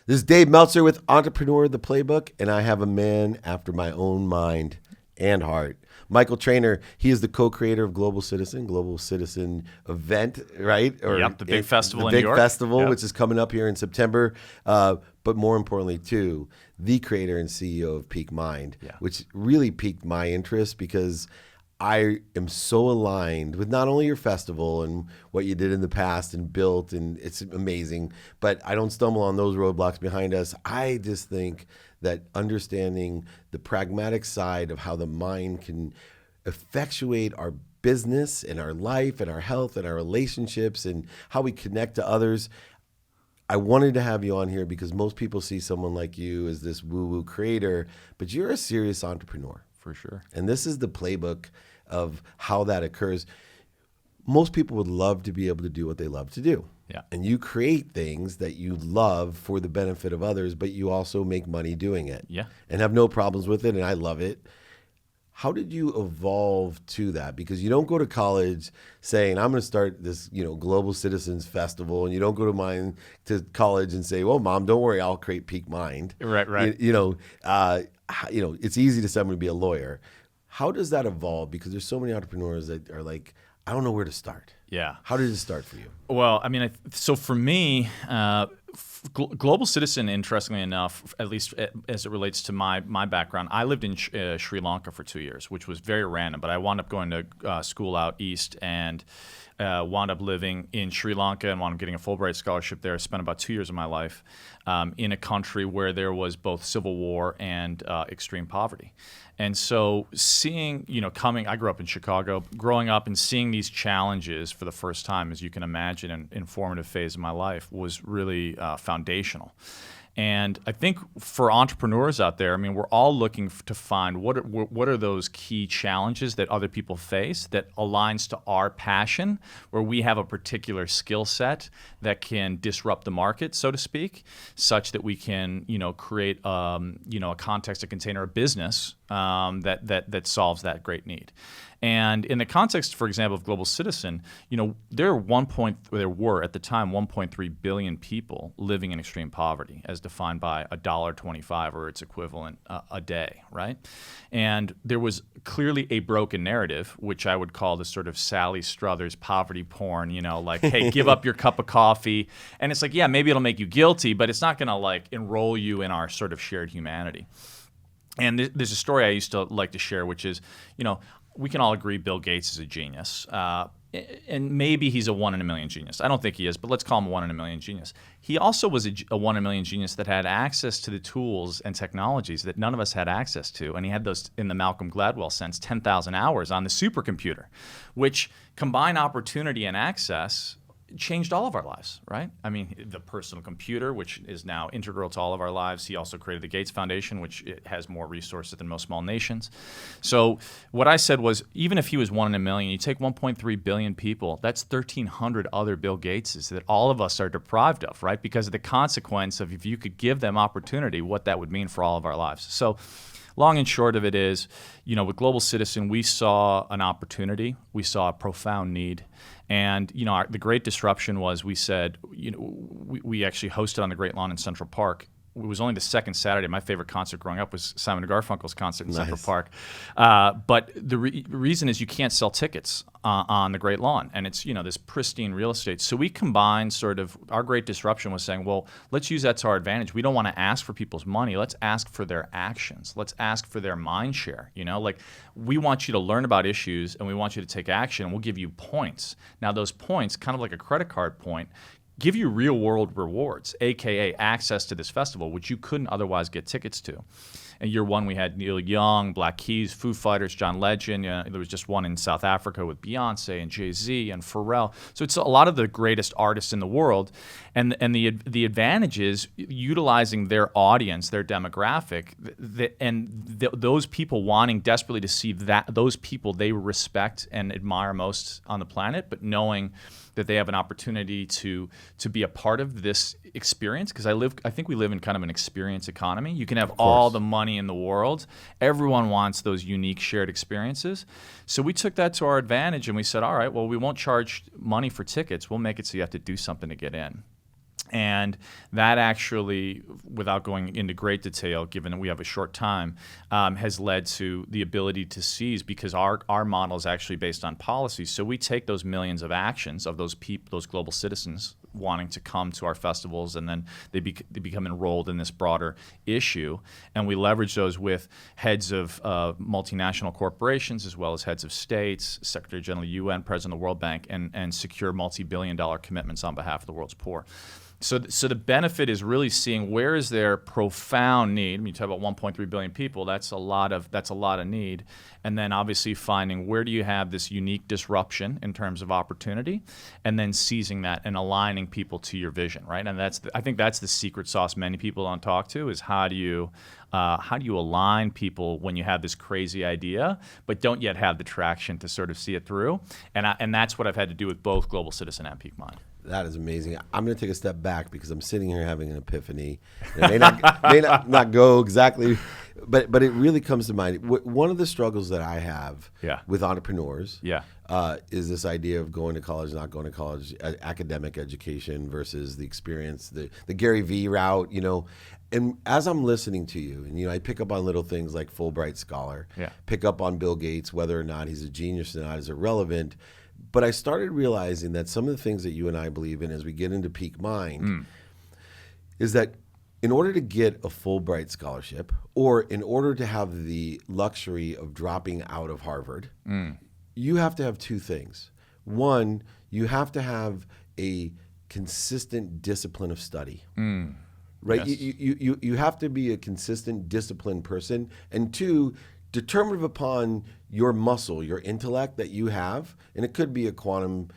This is Dave Meltzer with Entrepreneur the Playbook, and I have a man after my own mind and heart. Michael Trainer, he is the co-creator of Global Citizen event, right? The big festival in New York. The big festival, which is coming up here in September. But more importantly, too, the creator and CEO of Peak Mind, which really piqued my interest because I am so aligned with not only your festival and what you did in the past and built, and it's amazing, but I don't stumble on those roadblocks behind us. I just think that understanding the pragmatic side of how the mind can effectuate our business and our life and our health and our relationships and how we connect to others. I wanted to have you on here because most people see someone like you as this woo-woo creator, but you're a serious entrepreneur. For sure. And this is the playbook of how that occurs. Most people would love to be able to do what they love to do. Yeah. And you create things that you love for the benefit of others, but you also make money doing it. Yeah. And have no problems with it, and I love it. How did you evolve to that? Because you don't go to college saying, I'm going to start this, Global Citizens Festival, and you don't go to college and say, well, Mom, don't worry, I'll create Peak Mind. Right. It's easy to someone to be a lawyer. How does that evolve? Because there's so many entrepreneurs that are like, I don't know where to start. Yeah. How did it start for you? Well, I mean, so for me, Global Citizen, interestingly enough, at least as it relates to my background, I lived in Sri Lanka for 2 years, which was very random, but I wound up going to school out east and wound up living in Sri Lanka and wound up getting a Fulbright scholarship there. I spent about 2 years of my life in a country where there was both civil war and extreme poverty. And so seeing, I grew up in Chicago, growing up and seeing these challenges for the first time, as you can imagine, an informative phase of my life was really foundational. And I think for entrepreneurs out there, I mean, we're all looking to find what are those key challenges that other people face that aligns to our passion, where we have a particular skill set that can disrupt the market, so to speak, such that we can, create, a context, a container, a business that solves that great need. And in the context, for example, of Global Citizen, there were at the time 1.3 billion people living in extreme poverty, as defined by $1.25 or its equivalent a day, right? And there was clearly a broken narrative, which I would call the sort of Sally Struthers poverty porn, like, hey, give up your cup of coffee. And it's like, yeah, maybe it'll make you guilty, but it's not going to enroll you in our sort of shared humanity. And there's a story I used to like to share, which is, we can all agree Bill Gates is a genius. And maybe he's a 1 in a million genius. I don't think he is, but let's call him a 1 in a million genius. He also was a 1 in a million genius that had access to the tools and technologies that none of us had access to. And he had those, in the Malcolm Gladwell sense, 10,000 hours on the supercomputer, which combine opportunity and access changed all of our lives, right? I mean, the personal computer, which is now integral to all of our lives. He also created the Gates Foundation, which has more resources than most small nations. So what I said was, even if he was 1 in a million, you take 1.3 billion people, that's 1,300 other Bill Gateses that all of us are deprived of, right? Because of the consequence of if you could give them opportunity, what that would mean for all of our lives. So long and short of it is, with Global Citizen, we saw an opportunity. We saw a profound need. And, the great disruption was we said, we actually hosted on the Great Lawn in Central Park. It was only the second Saturday. My favorite concert growing up was Simon & Garfunkel's concert in Central Park. But the reason is you can't sell tickets on the Great Lawn. And it's, this pristine real estate. So we combined sort of our great disruption was saying, well, let's use that to our advantage. We don't want to ask for people's money. Let's ask for their actions. Let's ask for their mind share. We want you to learn about issues and we want you to take action. And we'll give you points. Now, those points, kind of like a credit card point, give you real-world rewards, a.k.a. access to this festival, which you couldn't otherwise get tickets to. In year one, we had Neil Young, Black Keys, Foo Fighters, John Legend. There was just one in South Africa with Beyonce and Jay-Z and Pharrell. So it's a lot of the greatest artists in the world. And the advantage is utilizing their audience, their demographic, those people wanting desperately to see those people they respect and admire most on the planet, but knowing that they have an opportunity to be a part of this experience, because I think we live in kind of an experience economy. You can have all the money in the world. Everyone wants those unique shared experiences. So we took that to our advantage and we said, all right, well, we won't charge money for tickets. We'll make it so you have to do something to get in. And that actually, without going into great detail, given that we have a short time, has led to the ability to seize, because our model is actually based on policies. So we take those millions of actions of those people, those global citizens wanting to come to our festivals, and then they become enrolled in this broader issue, and we leverage those with heads of multinational corporations as well as heads of states, Secretary General of the UN, President of the World Bank, and secure multi-billion-dollar commitments on behalf of the world's poor. So the benefit is really seeing where is there profound need. When you talk about 1.3 billion people, that's a lot of need. And then obviously finding where do you have this unique disruption in terms of opportunity, and then seizing that and aligning people to your vision, right? And I think that's the secret sauce many people don't talk to, is how do you align people when you have this crazy idea but don't yet have the traction to sort of see it through. And that's what I've had to do with both Global Citizen and Peak Mind. That is amazing. I'm going to take a step back because I'm sitting here having an epiphany. It may not go exactly, but it really comes to mind. One of the struggles that I have with entrepreneurs is this idea of going to college, not going to college, academic education versus the experience, the Gary Vee route, And as I'm listening to you, and I pick up on little things like Fulbright Scholar, pick up on Bill Gates, whether or not he's a genius or not is irrelevant. But I started realizing that some of the things that you and I believe in as we get into Peak Mind is that in order to get a Fulbright scholarship, or in order to have the luxury of dropping out of Harvard, you have to have two things. One, you have to have a consistent discipline of study. Right? Yes. You have to be a consistent, disciplined person. And two, determinative upon your muscle, your intellect that you have, and it could be a quantum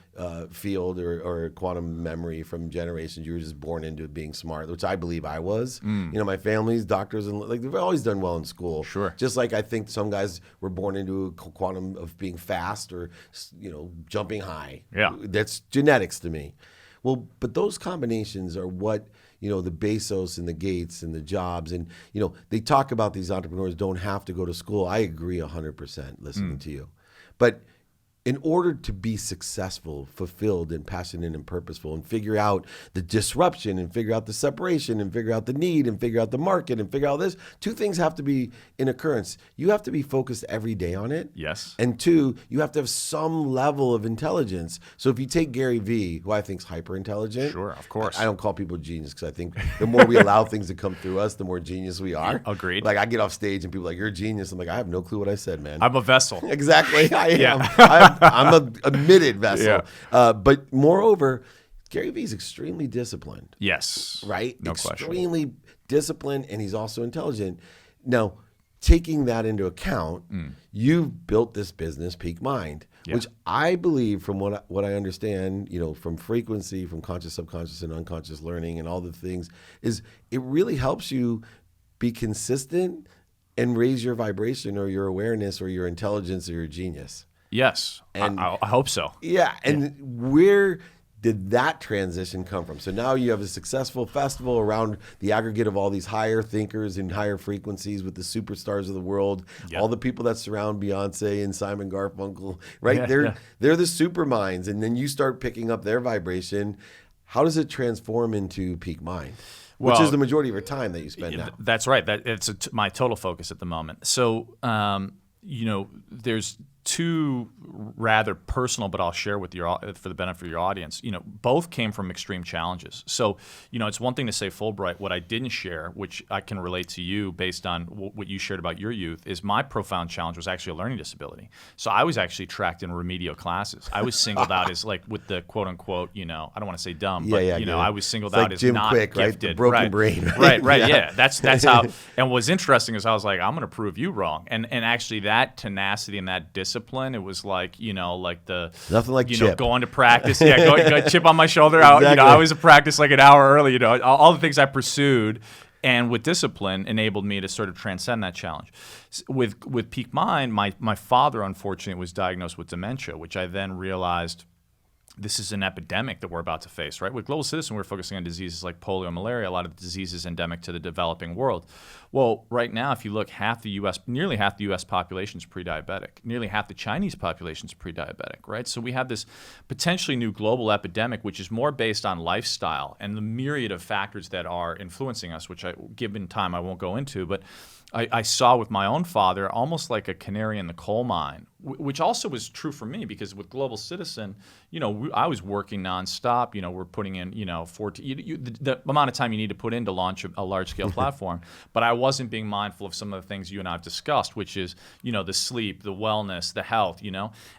field or a quantum memory from generations. You were just born into being smart, which I believe I was. My family's doctors, and they've always done well in school. Sure. Just like I think some guys were born into a quantum of being fast or jumping high. Yeah. That's genetics to me. Well, but those combinations are what the Bezos and the Gates and the Jobs, and they talk about these entrepreneurs don't have to go to school. I agree 100% listening to you. But in order to be successful, fulfilled, and passionate and purposeful, and figure out the disruption, and figure out the separation, and figure out the need, and figure out the market, and figure out this, two things have to be in occurrence. You have to be focused every day on it. Yes. And two, you have to have some level of intelligence. So if you take Gary Vee, who I think is hyper intelligent. Sure, of course. I don't call people genius, because I think the more we allow things to come through us, the more genius we are. Agreed. Like I get off stage and people are like, you're a genius. I'm like, I have no clue what I said, man. I'm a vessel. Exactly. I am. I'm a admitted vessel. Yeah. But moreover, Gary Vee is extremely disciplined. Yes. Right? No question. Extremely disciplined, and he's also intelligent. Now, taking that into account, you've built this business, Peak Mind, which I believe, from what I understand, from frequency, from conscious, subconscious, and unconscious learning and all the things, is it really helps you be consistent and raise your vibration or your awareness or your intelligence or your genius. Yes, and I hope so. Yeah, and where did that transition come from? So now you have a successful festival around the aggregate of all these higher thinkers and higher frequencies with the superstars of the world, all the people that surround Beyonce and Simon Garfunkel, right? They're the super minds, and then you start picking up their vibration. How does it transform into Peak Mind? Which is the majority of your time that you spend now. That's right. It's my total focus at the moment. So, there's two rather personal, but I'll share with for the benefit of your audience. Both came from extreme challenges. So, it's one thing to say Fulbright. What I didn't share, which I can relate to you based on what you shared about your youth, is my profound challenge was actually a learning disability. So I was actually tracked in remedial classes. I was singled out as with the quote unquote, I don't want to say dumb, but I was singled out as Jim not Quick, gifted. Right? The broken brain. Right. Yeah. That's how. And what's interesting is I was like, I'm going to prove you wrong. And actually that tenacity and that discipline, it was like, nothing like Chip. Going to practice. Go chip on my shoulder. Exactly. I was at practice like an hour early. All the things I pursued, and with discipline, enabled me to sort of transcend that challenge. With Peak Mind, my father, unfortunately, was diagnosed with dementia, which I then realized this is an epidemic that we're about to face, right? With Global Citizen, we're focusing on diseases like polio and malaria, a lot of the diseases endemic to the developing world. Well, right now, if you look, nearly half the U.S. population is pre-diabetic. Nearly half the Chinese population is pre-diabetic, right? So we have this potentially new global epidemic, which is more based on lifestyle and the myriad of factors that are influencing us, which given time, I won't go into, but I saw with my own father almost like a canary in the coal mine, which also was true for me because with Global Citizen, I was working nonstop. We're putting in, the amount of time you need to put in to launch a large-scale platform. But I wasn't being mindful of some of the things you and I have discussed, which is, the sleep, the wellness, the health,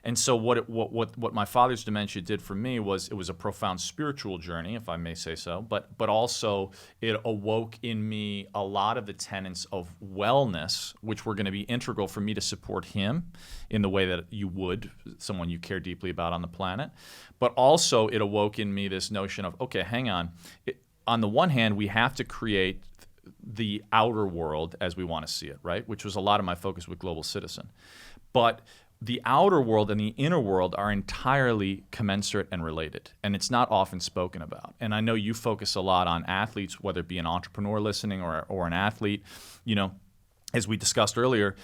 And so what my father's dementia did for me was it was a profound spiritual journey, if I may say so, but also it awoke in me a lot of the tenets of wellness, which were going to be integral for me to support him in the way that you would someone you care deeply about on the planet. But also it awoke in me this notion of, okay, hang on. On the one hand, we have to create the outer world as we want to see it, right? Which was a lot of my focus with Global Citizen. But the outer world and the inner world are entirely commensurate and related, and it's not often spoken about. And I know you focus a lot on athletes, whether it be an entrepreneur listening or an athlete. As we discussed earlier,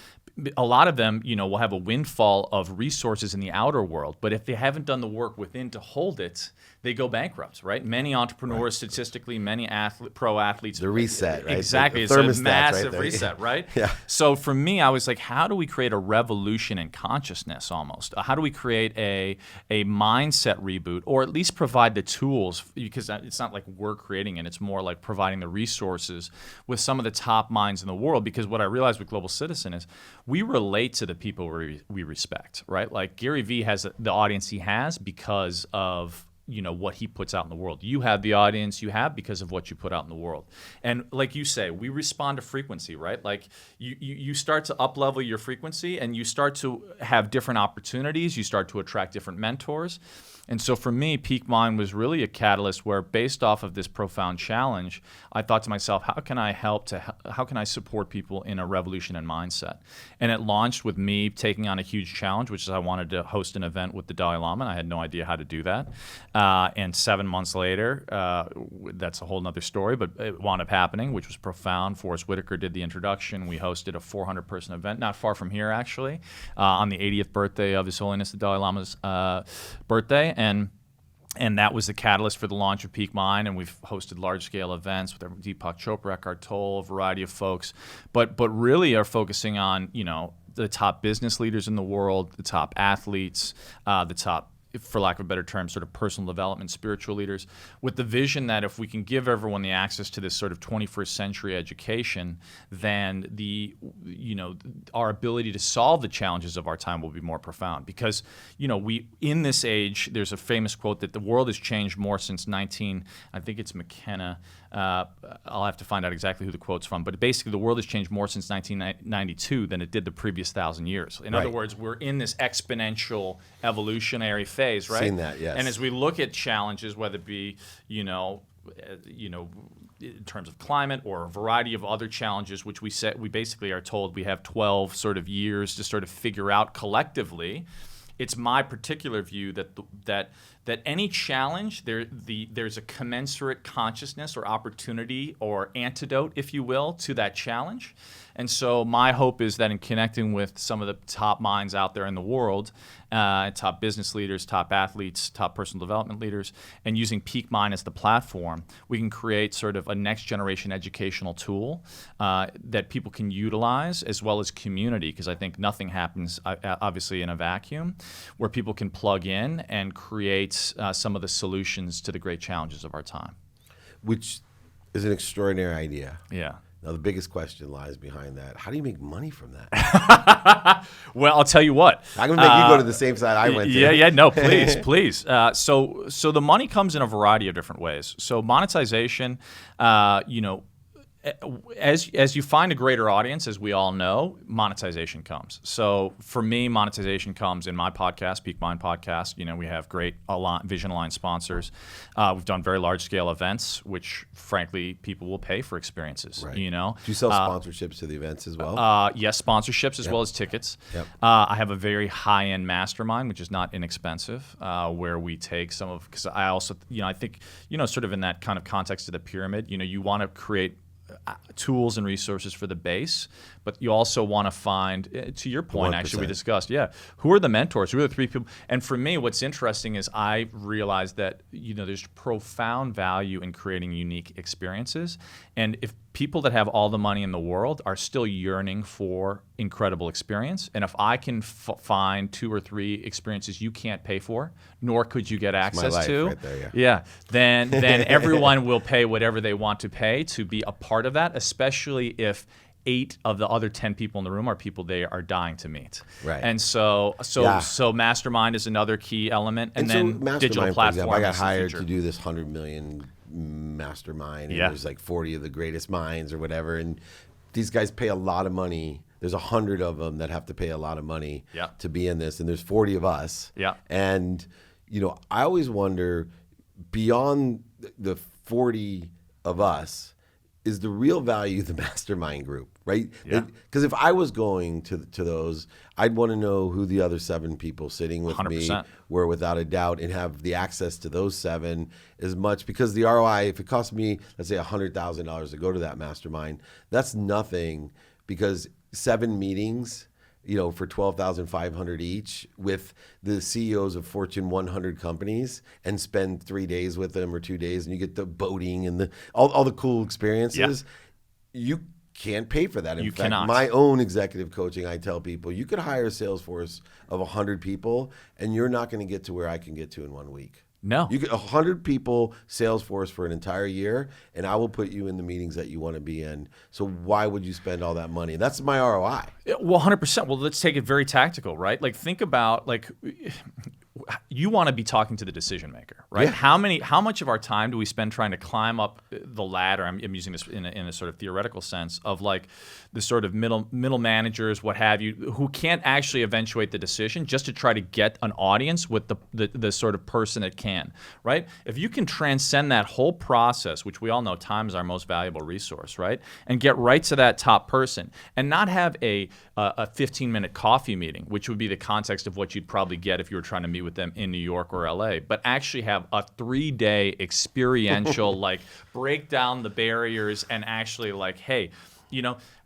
a lot of them, will have a windfall of resources in the outer world, but if they haven't done the work within to hold it, they go bankrupt, right? Many entrepreneurs, statistically, many pro athletes. The reset, right? Exactly. The it's a massive reset, right? Yeah. So for me, I was like, how do we create a revolution in consciousness almost? How do we create a mindset reboot, or at least provide the tools? Because it's not like we're creating it. It's more like providing the resources with some of the top minds in the world. Because what I realized with Global Citizen is we relate to the people we respect, right? Like Gary Vee has the audience he has because of what he puts out in the world. You have the audience you have because of what you put out in the world. And like you say, we respond to frequency, right? Like you start to up-level your frequency and you start to have different opportunities. You start to attract different mentors. And so for me, Peak Mind was really a catalyst where, based off of this profound challenge, I thought to myself, how can I support people in a revolution in mindset? And it launched with me taking on a huge challenge, which is I wanted to host an event with the Dalai Lama, and I had no idea how to do that. And 7 months later, that's a whole nother story, but it wound up happening, which was profound. Forrest Whitaker did the introduction. We hosted a 400-person event, not far from here, actually, on the 80th birthday of His Holiness the Dalai Lama's birthday. And that was the catalyst for the launch of Peak Mind, and we've hosted large-scale events with Deepak Chopra, Eckhart Tolle, a variety of folks, but really are focusing on the top business leaders in the world, the top athletes, the top, for lack of a better term, sort of personal development, spiritual leaders, with the vision that if we can give everyone the access to this sort of 21st century education, then our ability to solve the challenges of our time will be more profound. Because, in this age, there's a famous quote that the world has changed more since I think it's McKenna. I'll have to find out exactly who the quote's from, but basically the world has changed more since 1992 than it did the previous 1,000 years. In other words, we're in this exponential evolutionary phase, right? Seen that, yes. And as we look at challenges, whether it be, in terms of climate or a variety of other challenges, which we basically are told we have 12 sort of years to sort of figure out collectively. It's my particular view that any challenge, there's a commensurate consciousness or opportunity or antidote, if you will, to that challenge. And so my hope is that in connecting with some of the top minds out there in the world, top business leaders, top athletes, top personal development leaders, and using Peak Mind as the platform, we can create sort of a next generation educational tool that people can utilize, as well as community, because I think nothing happens obviously in a vacuum, where people can plug in and create some of the solutions to the great challenges of our time. Which is an extraordinary idea. Yeah. Now, the biggest question lies behind that. How do you make money from that? Well, I'll tell you what. I'm going to make you go to the same side I went to. Yeah, no, please. So the money comes in a variety of different ways. So monetization, as you find a greater audience, as we all know, monetization comes. So for me, monetization comes in my podcast, Peak Mind Podcast. We have great vision aligned sponsors. We've done very large scale events, which frankly people will pay for experiences. Right. Do you sell sponsorships to the events as well? Yes, sponsorships as well as tickets. Yep. I have a very high end mastermind, which is not inexpensive, where we take some of, because I also, I think, sort of in that kind of context of the pyramid, you want to create tools and resources for the base, but you also want to find, to your point, 1%. actually we discussed, who are the mentors? Who are the three people? And for me, what's interesting is I realized that there's profound value in creating unique experiences, and if people that have all the money in the world are still yearning for incredible experience, and if I can find 2 or 3 experiences you can't pay for, nor could you get access to, right there, then everyone will pay whatever they want to pay to be a part of that, especially if 8 of the other 10 people in the room are people they are dying to meet. Right. And so mastermind is another key element, and then digital platforms. I got hired to do this 100 million mastermind, and there's like 40 of the greatest minds or whatever, and these guys pay a lot of money. There's 100 of them that have to pay a lot of money to be in this, and there's 40 of us. And I always wonder, beyond the 40 of us, is the real value the mastermind group, right? Because if I was going to those, I'd want to know who the other 7 people sitting with 100%. me were, without a doubt, and have the access to those 7 as much. Because the ROI, if it cost me, let's say $100,000 to go to that mastermind, that's nothing, because 7 meetings, for $12,500 each with the CEOs of Fortune 100 companies, and spend 3 days with them or 2 days, and you get the boating and all the cool experiences. You can't pay for that. In fact, cannot. My own executive coaching, I tell people, you could hire a sales force of 100 people, and you're not going to get to where I can get to in 1 week. No. You get 100 people sales force for an entire year, and I will put you in the meetings that you want to be in. So why would you spend all that money? That's my ROI. Well, 100%. Well, let's take it very tactical, right? Like, think about, you want to be talking to the decision maker, right? How much of our time do we spend trying to climb up the ladder? I'm using this in a sort of theoretical sense of the sort of middle managers, what have you, who can't actually eventuate the decision, just to try to get an audience with the sort of person that can, right? If you can transcend that whole process, which we all know time is our most valuable resource, right? And get right to that top person, and not have a 15-minute coffee meeting, which would be the context of what you'd probably get if you were trying to meet with them in New York or LA, but actually have a 3-day experiential, break down the barriers, and actually hey,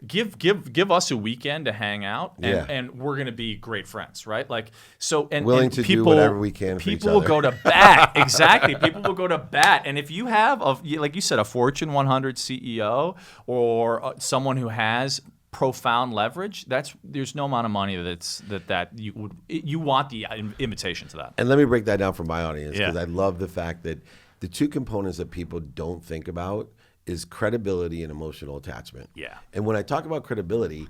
give us a weekend to hang out, and we're going to be great friends, right? Willing to do whatever we can for each other. People will go to bat. Exactly. People will go to bat. And if you have, like you said, a Fortune 100 CEO or someone who has profound leverage, there's no amount of money that you want the invitation to that. And let me break that down for my audience, because I love the fact that the 2 components that people don't think about is credibility and emotional attachment. And when I talk about credibility,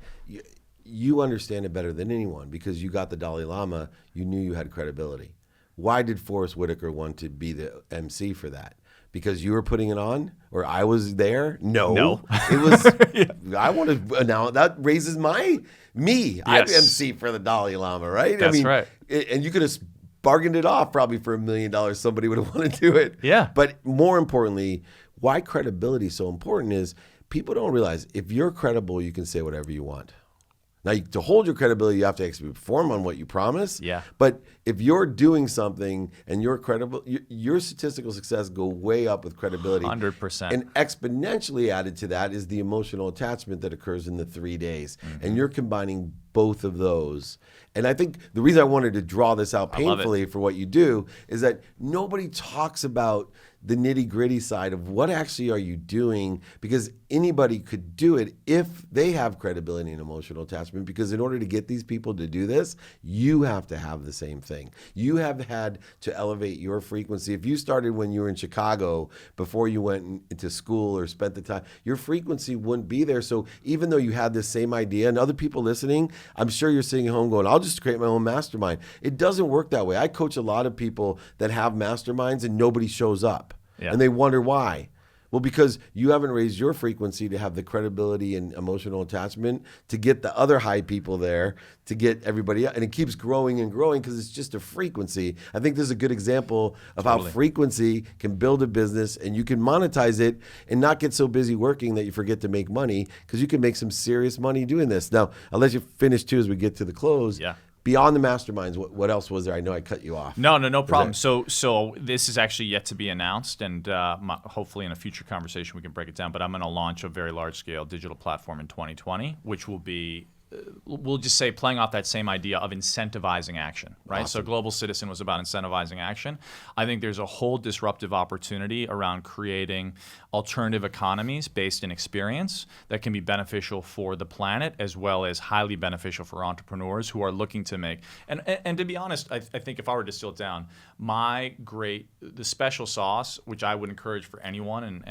you understand it better than anyone, because you got the Dalai Lama, you knew you had credibility. Why did Forrest Whitaker want to be the MC for that? Because you were putting it on, or I was there? No. It was, I want to announce, that raises me. Yes. I'm MC for the Dalai Lama, right? That's right. And you could have bargained it off probably for $1 million. Somebody would have wanted to do it. But more importantly, why credibility is so important is people don't realize if you're credible, you can say whatever you want. Now, to hold your credibility, you have to actually perform on what you promise. But if you're doing something and you're credible, your statistical success go way up with credibility. 100%. And exponentially added to that is the emotional attachment that occurs in the 3 days. And you're combining both of those. And I think the reason I wanted to draw this out painfully for what you do is that nobody talks about the nitty-gritty side of what actually are you doing, because anybody could do it if they have credibility and emotional attachment, because in order to get these people to do this, you have to have the same thing. You have had to elevate your frequency. If you started when you were in Chicago before you went into school or spent the time, your frequency wouldn't be there. So even though you had this same idea, and other people listening, I'm sure you're sitting at home going, I'll just create my own mastermind. It doesn't work that way. I coach a lot of people that have masterminds and nobody shows up. And they wonder why. Well, because you haven't raised your frequency to have the credibility and emotional attachment to get the other high people there, to get everybody else. And it keeps growing and growing because it's just a frequency. I think this is a good example of how frequency can build a business, and you can monetize it and not get so busy working that you forget to make money, because you can make some serious money doing this. Now, I'll let you finish too as we get to the close. Yeah. Beyond the masterminds, what else was there? I know I cut you off. No problem. So this is actually yet to be announced, and hopefully in a future conversation we can break it down. But I'm going to launch a very large-scale digital platform in 2020, which will be, we'll just say, playing off that same idea of incentivizing action, right? Awesome. So Global Citizen was about incentivizing action. I think there's a whole disruptive opportunity around creating alternative economies based in experience that can be beneficial for the planet, as well as highly beneficial for entrepreneurs who are looking to make. And to be honest, I think if I were to distill it down, the special sauce, which I would encourage for anyone,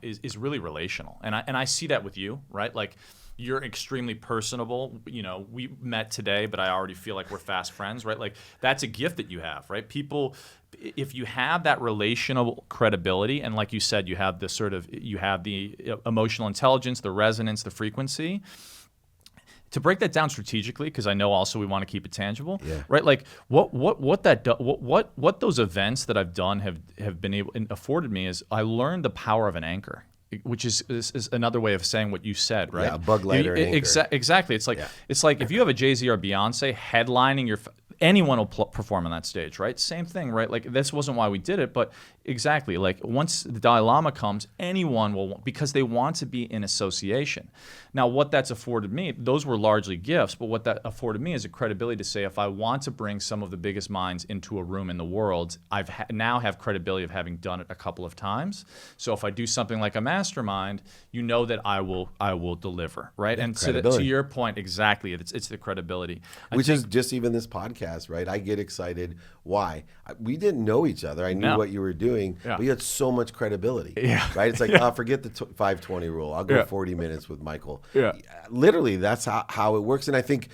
is really relational. And I see that with you, right? Like, you're extremely personable. You know, we met today, but I already feel like we're fast friends, right? Like, that's a gift that you have, right? People, if you have that relational credibility, and like you said, you have the emotional intelligence, the resonance, the frequency. To break that down strategically, because I know also we want to keep it tangible, right? Like what those events that I've done have been afforded me is I learned the power of an anchor, which is another way of saying what you said, right? Yeah, bug lighter and anchor. Exactly. It's like if you have a Jay-Z or Beyonce headlining anyone will perform on that stage, right? Same thing, right? Like, this wasn't why we did it, but exactly, like, once the Dalai Lama comes, anyone will, because they want to be in association. Now, what that's afforded me, those were largely gifts, but what that afforded me is a credibility to say, if I want to bring some of the biggest minds into a room in the world, now have credibility of having done it a couple of times. So if I do something like a mastermind, you know that I will deliver, right? Yeah, and to your point, exactly, it's the credibility. Which is just even this podcast, right? I get excited. Why? We didn't know each other. I knew what you were doing, but you had so much credibility, right? It's like, forget the 5:20 rule. I'll go 40 minutes with Michael. Yeah. Literally, that's how it works. And I think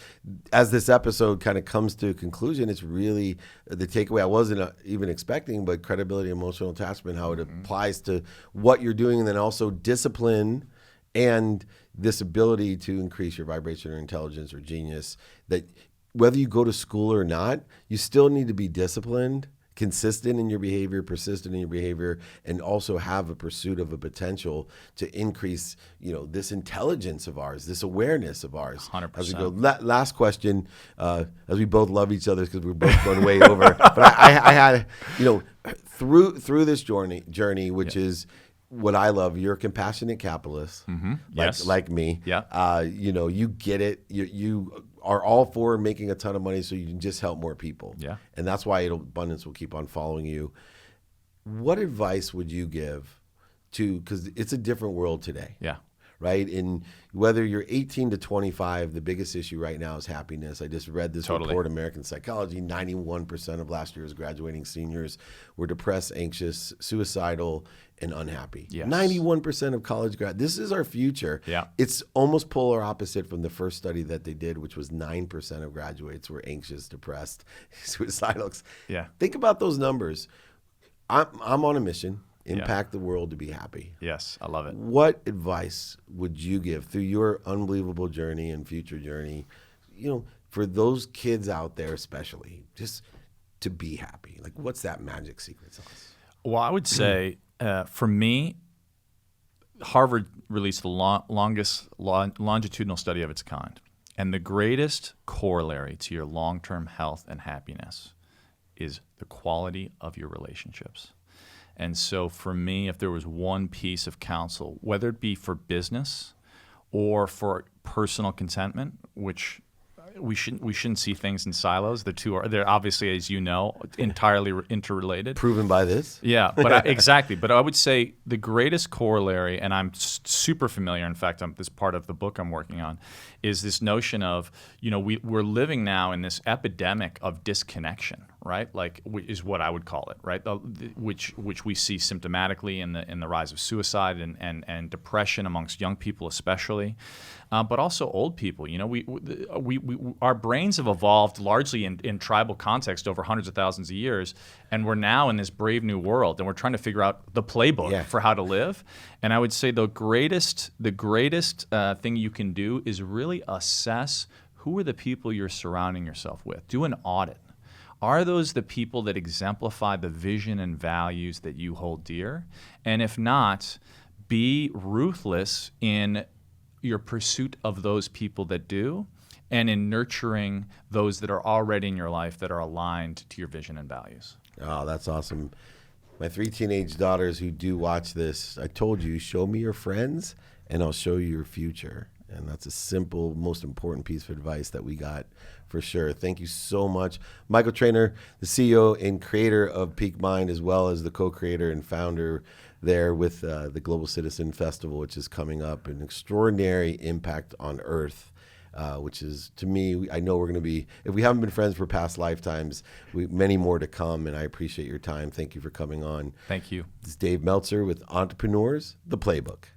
as this episode kind of comes to a conclusion, it's really the takeaway I wasn't even expecting, but credibility, emotional attachment, how it applies to what you're doing, and then also discipline and this ability to increase your vibration or intelligence or genius, that whether you go to school or not, you still need to be disciplined, consistent in your behavior, persistent in your behavior, and also have a pursuit of a potential to increase, this intelligence of ours, this awareness of ours. 100%. As we go, last question, as we both love each other because we're both going way over. But I had, through this journey, which is what I love. You're a compassionate capitalist, like me. Yeah. You get it. You are all for making a ton of money so you can just help more people. Yeah. And that's why abundance will keep on following you. What advice would you give because it's a different world today. Yeah. Right? And whether you're 18 to 25, the biggest issue right now is happiness. I just read this report, American Psychology, 91% of last year's graduating seniors were depressed, anxious, suicidal, and unhappy. Yes. 91% of college grads. This is our future. Yeah. It's almost polar opposite from the first study that they did, which was 9% of graduates were anxious, depressed, suicidal. Yeah. Think about those numbers. I'm on a mission. Impact the world to be happy. Yes, I love it. What advice would you give through your unbelievable journey and future journey, for those kids out there especially, just to be happy? Like, what's that magic secret sauce? Well, I would say, for me, Harvard released the longest longitudinal study of its kind. And the greatest corollary to your long-term health and happiness is the quality of your relationships. And so for me, if there was one piece of counsel, whether it be for business or for personal contentment, which we shouldn't see things in silos. They're obviously, as you know, entirely interrelated. Proven by this. Yeah, but exactly. But I would say the greatest corollary, and I'm super familiar. In fact, this part of the book I'm working on, is this notion of we're living now in this epidemic of disconnection. right? Like is what I would call it, right? Which we see symptomatically in the rise of suicide and depression amongst young people especially, but also old people. You know, we our brains have evolved largely in tribal context over hundreds of thousands of years, and we're now in this brave new world, and we're trying to figure out the playbook for how to live. And I would say the greatest thing you can do is really assess who are the people you're surrounding yourself with. Do an audit. Are those the people that exemplify the vision and values that you hold dear? And if not, be ruthless in your pursuit of those people that do, and in nurturing those that are already in your life that are aligned to your vision and values. Oh, that's awesome. My 3 teenage daughters who do watch this, I told you, show me your friends and I'll show you your future. And that's a simple, most important piece of advice that we got for sure. Thank you so much. Michael Trainer, the CEO and creator of Peak Mind, as well as the co-creator and founder there with the Global Citizen Festival, which is coming up, an extraordinary impact on Earth. Which is, to me, I know we're going to be, if we haven't been friends for past lifetimes, many more to come, and I appreciate your time. Thank you for coming on. Thank you. This is Dave Meltzer with Entrepreneurs, The Playbook.